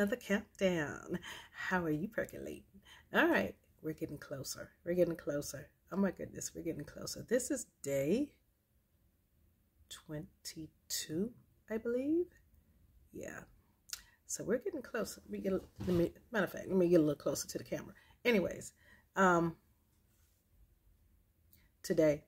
another countdown. How are you percolating? All right, we're getting closer. We're getting closer. Oh my goodness, we're getting closer. This is day 22, I believe. Yeah. So we're getting closer. Matter of fact, let me get a little closer to the camera. Anyways, today,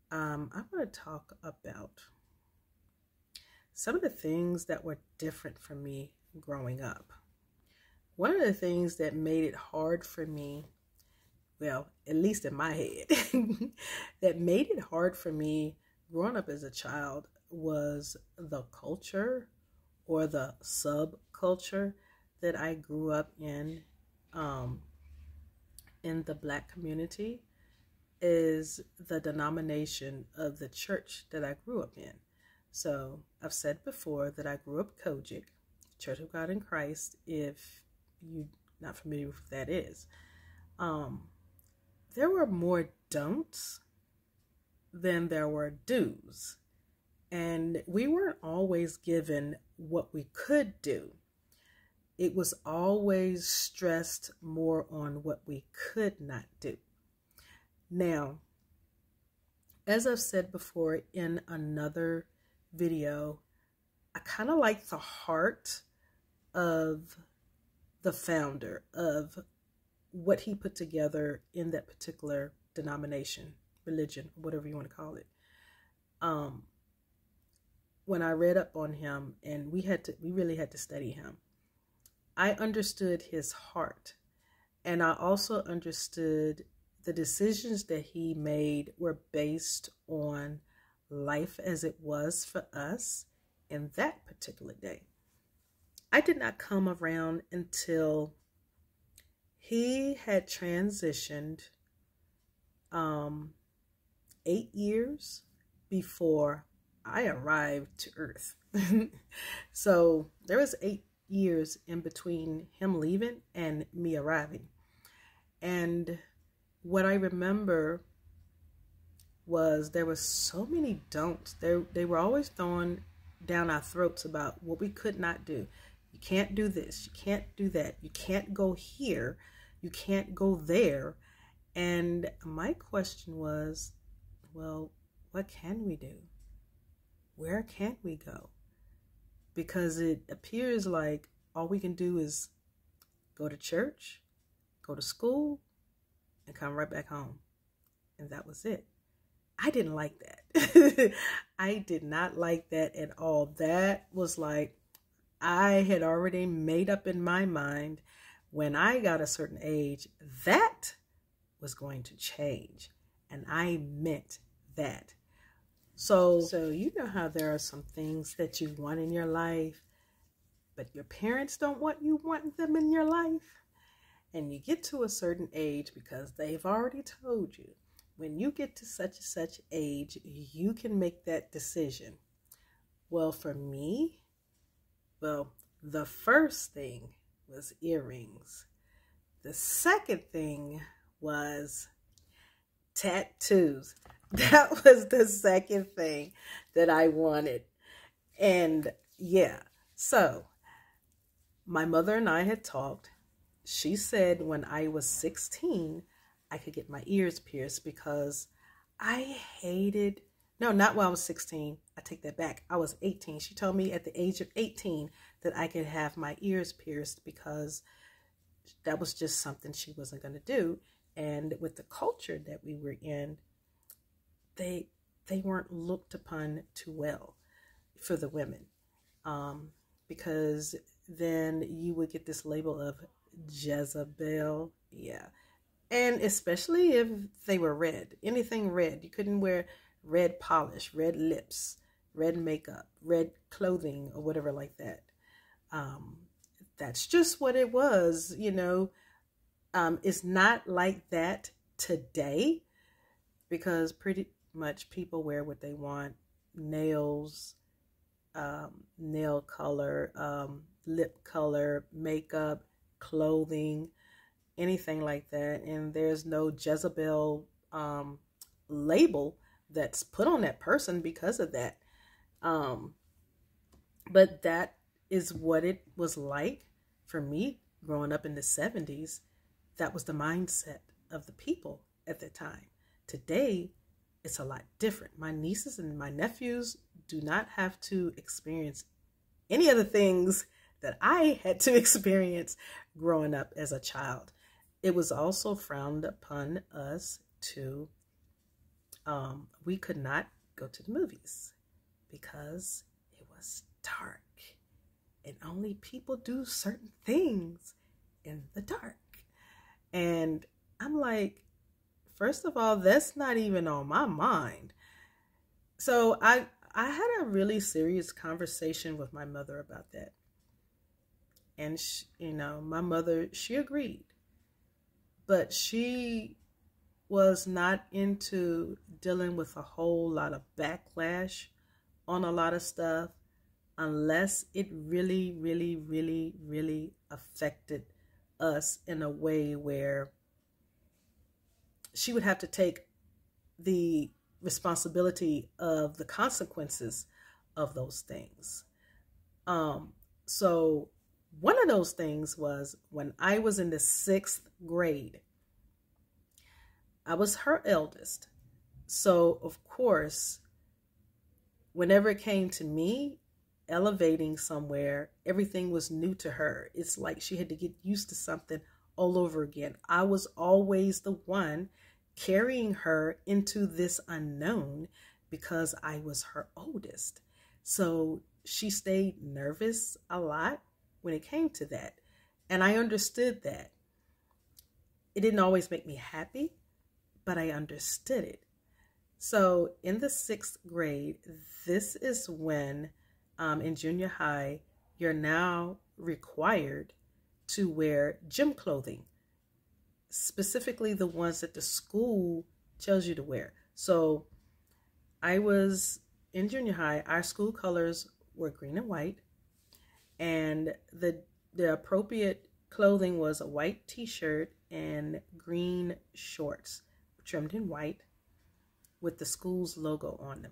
I want to talk about some of the things that were different for me growing up. One of the things that made it hard for me, well, at least in my head, that made it hard for me growing up as a child was the culture or the subculture that I grew up in the Black community, is the denomination of the church that I grew up in. So I've said before that I grew up Kojic, Church of God in Christ, if you're not familiar with what that is. There were more don'ts than there were do's. And we weren't always given what we could do. It was always stressed more on what we could not do. Now, as I've said before in another video, I kind of like the heart of the founder of what he put together in that particular denomination, religion, whatever you want to call it. When I read up on him, and we really had to study him, I understood his heart, and I also understood the decisions that he made were based on life as it was for us in that particular day. I did not come around until he had transitioned 8 years before I arrived to Earth. So there was 8 years in between him leaving and me arriving. And what I remember was there were so many don'ts. They were always throwing down our throats about what we could not do. You can't do this. You can't do that. You can't go here. You can't go there. And my question was, well, what can we do? Where can we go? Because it appears like all we can do is go to church, go to school, and come right back home. And that was it. I didn't like that. I did not like that at all. That was like, I had already made up in my mind when I got a certain age, that was going to change. And I meant that. So you know how there are some things that you want in your life, but your parents don't want them in your life. And you get to a certain age because they've already told you, when you get to such and such age, you can make that decision. Well, for me, the first thing was earrings. The second thing was tattoos. That was the second thing that I wanted. And yeah, so my mother and I had talked. She said when I was 16, I could get my ears pierced because I hated, no, not when I was 16. I take that back. I was 18. She told me at the age of 18 that I could have my ears pierced because that was just something she wasn't going to do. And with the culture that we were in, they weren't looked upon too well for the women, because then you would get this label of Jezebel. Yeah. And especially if they were red, anything red. You couldn't wear red polish, red lips, red makeup, red clothing, or whatever like that. That's just what it was, you know. It's not like that today, because pretty much people wear what they want. Nails, nail color, lip color, makeup, clothing, anything like that. And there's no Jezebel label that's put on that person because of that. But that is what it was like for me growing up in the 70s. That was the mindset of the people at the time. Today, it's a lot different. My nieces and my nephews do not have to experience any of the things that I had to experience growing up as a child. It was also frowned upon us to, we could not go to the movies because it was dark and only people do certain things in the dark. And I'm like, first of all, that's not even on my mind. So I had a really serious conversation with my mother about that. And, she, my mother, she agreed. But she was not into dealing with a whole lot of backlash on a lot of stuff unless it really, really, really, really affected us in a way where she would have to take the responsibility of the consequences of those things. So one of those things was when I was in the 6th grade. I was her eldest. So, of course, whenever it came to me elevating somewhere, everything was new to her. It's like she had to get used to something all over again. I was always the one carrying her into this unknown because I was her oldest. So she stayed nervous a lot when it came to that. And I understood that. It didn't always make me happy, but I understood it. So in the 6th grade, this is when in junior high, you're now required to wear gym clothing, specifically the ones that the school tells you to wear. So I was in junior high, our school colors were green and white, and the appropriate clothing was a white t-shirt and green shorts trimmed in white with the school's logo on them.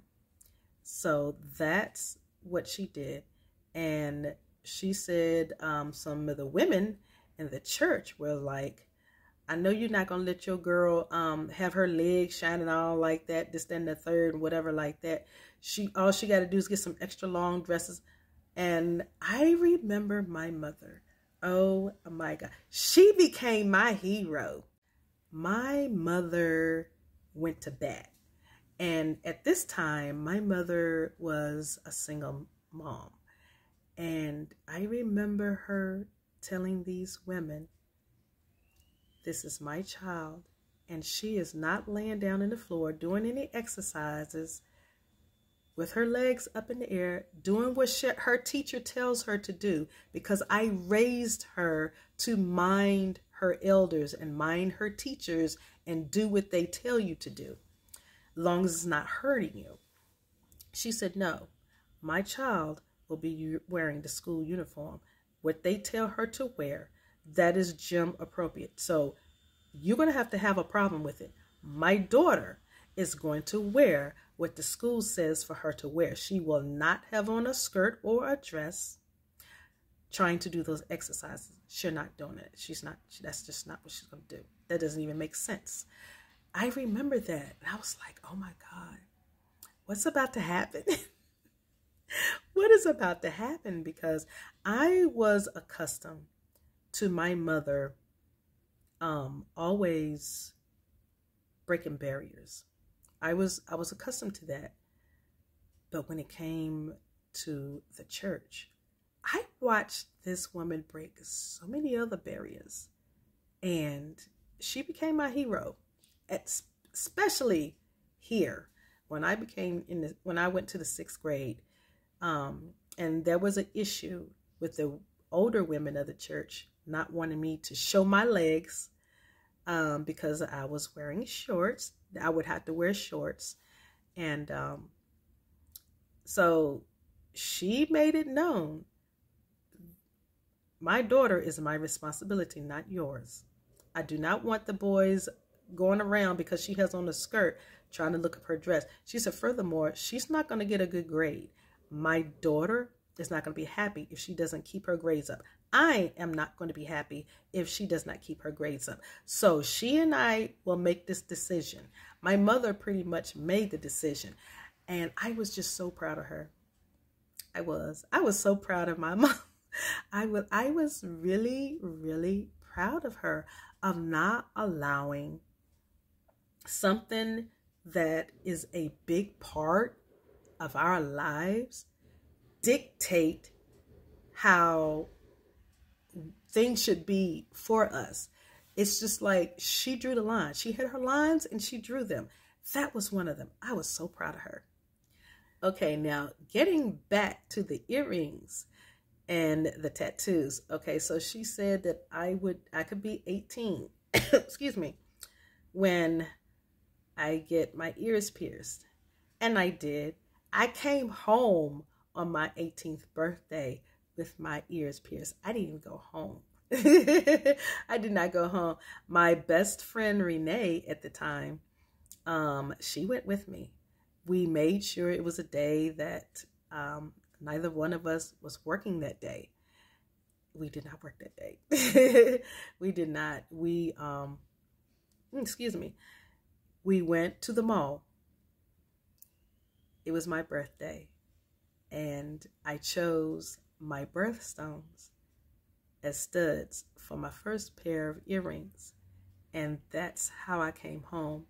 So that's what she did. And she said some of the women in the church were like, I know you're not going to let your girl have her legs shining all like that, this, that, and the third, whatever like that. All she got to do is get some extra long dresses. And I remember my mother. Oh my God. She became my hero. My mother went to bat. And at this time, my mother was a single mom. And I remember her telling these women, this is my child, and she is not laying down in the floor doing any exercises with her legs up in the air, doing what her teacher tells her to do, because I raised her to mind her elders and mind her teachers and do what they tell you to do, long as it's not hurting you. She said, no, my child will be wearing the school uniform. What they tell her to wear, that is gym appropriate. So you're going to have a problem with it. My daughter is going to wear what the school says for her to wear. She will not have on a skirt or a dress trying to do those exercises. She's not doing it. That's just not what she's going to do. That doesn't even make sense. I remember that. And I was like, oh my God, what's about to happen? What is about to happen? Because I was accustomed to my mother always breaking barriers. I was accustomed to that. But when it came to the church, I watched this woman break so many other barriers. And she became my hero, especially here when I went to the 6th grade. And there was an issue with the older women of the church not wanting me to show my legs because I was wearing shorts. I would have to wear shorts. And so she made it known, my daughter is my responsibility, not yours. I do not want the boys going around because she has on a skirt trying to look up her dress. She said, furthermore, she's not going to get a good grade. My daughter is not going to be happy if she doesn't keep her grades up. I am not going to be happy if she does not keep her grades up. So she and I will make this decision. My mother pretty much made the decision. And I was just so proud of her. I was so proud of my mom. I was really, really proud of her, of not allowing something that is a big part of our lives dictate how things should be for us. It's just like she drew the line. She had her lines and she drew them. That was one of them. I was so proud of her. Okay, now getting back to the earrings and the tattoos. Okay, so she said that I could be 18, excuse me, when I get my ears pierced. And I did. I came home on my 18th birthday with my ears pierced. I didn't even go home. I did not go home. My best friend Renee at the time, she went with me. We made sure it was a day that neither one of us was working that day. We did not work that day. We did not. Excuse me. We went to the mall. It was my birthday, and I chose my birthstones as studs for my first pair of earrings, and that's how I came home.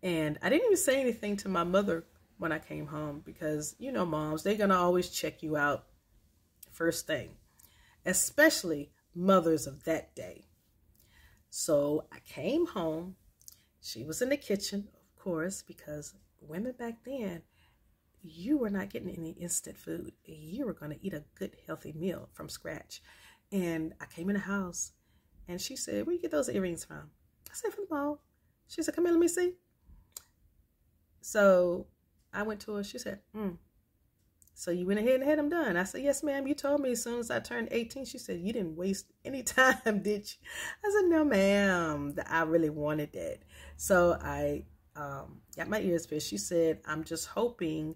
And I didn't even say anything to my mother when I came home, because you know moms, they're gonna always check you out first thing, especially mothers of that day. So I came home. She was in the kitchen, of course, because women back then, you were not getting any instant food. You were going to eat a good, healthy meal from scratch. And I came in the house, and she said, "Where you get those earrings from?" I said, "From the mall." She said, "Come here, let me see." So I went to her. She said, "So you went ahead and had them done?" I said, "Yes, ma'am. You told me as soon as I turned 18. She said, "You didn't waste any time, did you?" I said, "No, ma'am. I really wanted that." So I got my ears pierced. She said, "I'm just hoping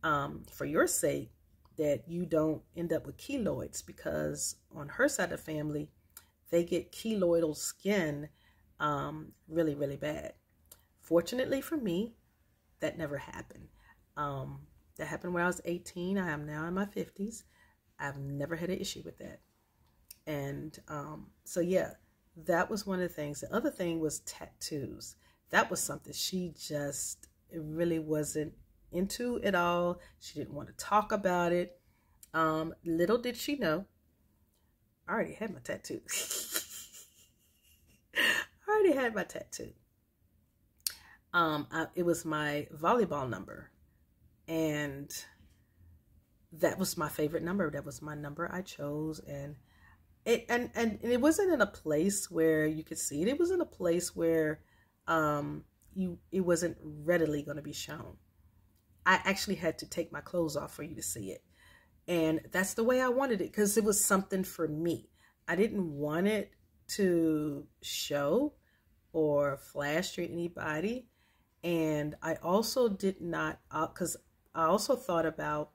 for your sake that you don't end up with keloids, because on her side of the family, they get keloidal skin really, really bad." Fortunately for me, that never happened. That happened when I was 18. I am now in my 50s. I've never had an issue with that. And so yeah, that was one of the things. The other thing was tattoos. That was something she just really wasn't into at all. She didn't want to talk about it. Little did she know, I already had my tattoo. It was my volleyball number, and that was my favorite number. That was my number I chose, and it wasn't in a place where you could see it. It was in a place where it wasn't readily going to be shown. I actually had to take my clothes off for you to see it. And that's the way I wanted it, because it was something for me. I didn't want it to show or flash to anybody. And I also did not, because I also thought about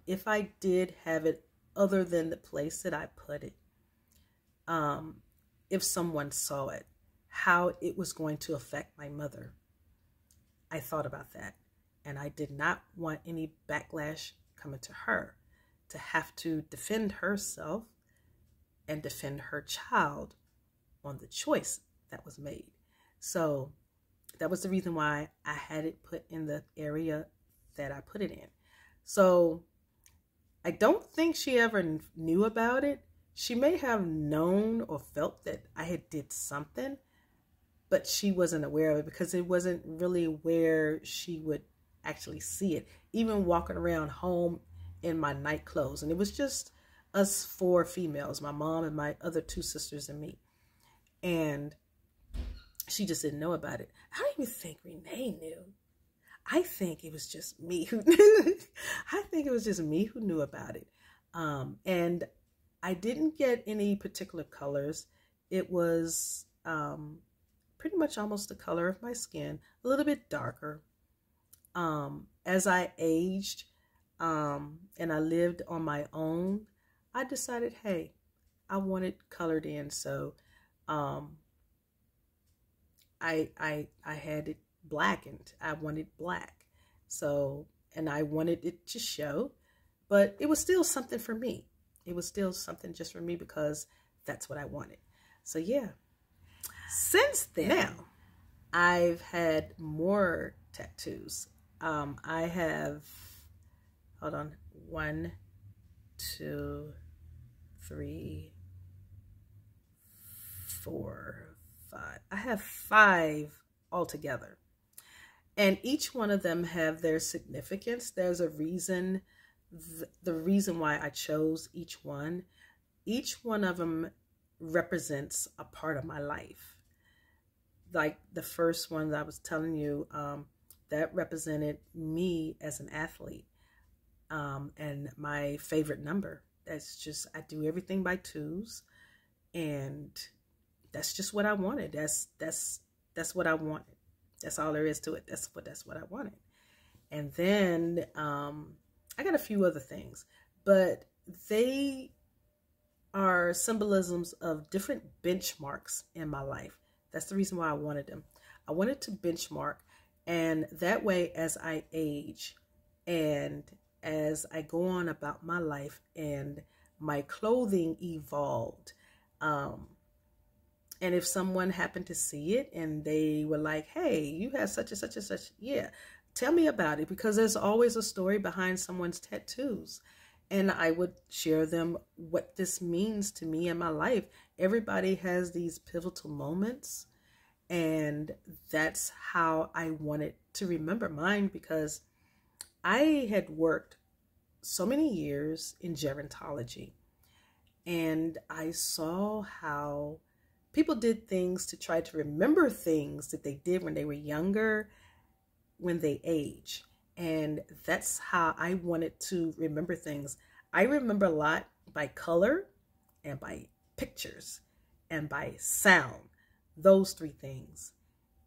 if I did have it other than the place that I put it, if someone saw it, how it was going to affect my mother. I thought about that. And I did not want any backlash coming to her, to have to defend herself and defend her child on the choice that was made. So that was the reason why I had it put in the area that I put it in. So I don't think she ever knew about it. She may have known or felt that I had did something, but she wasn't aware of it, because it wasn't really where she would actually see it, even walking around home in my night clothes. And it was just us 4 females, my mom and my other 2 sisters and me. And she just didn't know about it. I don't even think Renee knew. I think it was just me who knew. I think it was just me who knew about it. And I didn't get any particular colors. It was pretty much almost the color of my skin, a little bit darker. As I aged, and I lived on my own, I decided, hey, I want it colored in. So um, I had it blackened. I wanted black. So, and I wanted it to show, but it was still something for me. It was still something just for me because that's what I wanted. So yeah. Since then, now I've had more tattoos. I have, hold on, 1, 2, 3, 4, 5. I have 5 altogether. And each one of them have their significance. There's a reason, the reason why I chose each one. Each one of them represents a part of my life. Like the first one that I was telling you, that represented me as an athlete, and my favorite number. That's just, I do everything by 2s, and that's just what I wanted. That's what I wanted. That's all there is to it. That's what I wanted. And then I got a few other things, but they are symbolisms of different benchmarks in my life. That's the reason why I wanted them. I wanted to benchmark, and that way as I age and as I go on about my life and my clothing evolved, and if someone happened to see it and they were like, hey, you have such and such and such, yeah, tell me about it, because there's always a story behind someone's tattoos. And I would share them what this means to me in my life. Everybody has these pivotal moments, and that's how I wanted to remember mine, because I had worked so many years in gerontology, and I saw how people did things to try to remember things that they did when they were younger, when they age. And that's how I wanted to remember things. I remember a lot by color and by pictures and by sound, those 3 things.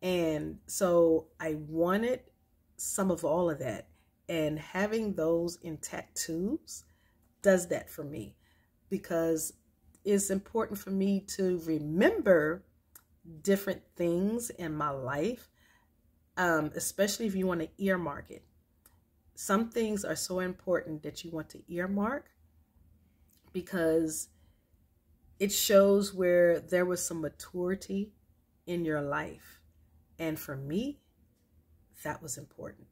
And so I wanted some of all of that. And having those in tattoos does that for me, because it's important for me to remember different things in my life, especially if you want to earmark it. Some things are so important that you want to earmark because it shows where there was some maturity in your life. And for me, that was important.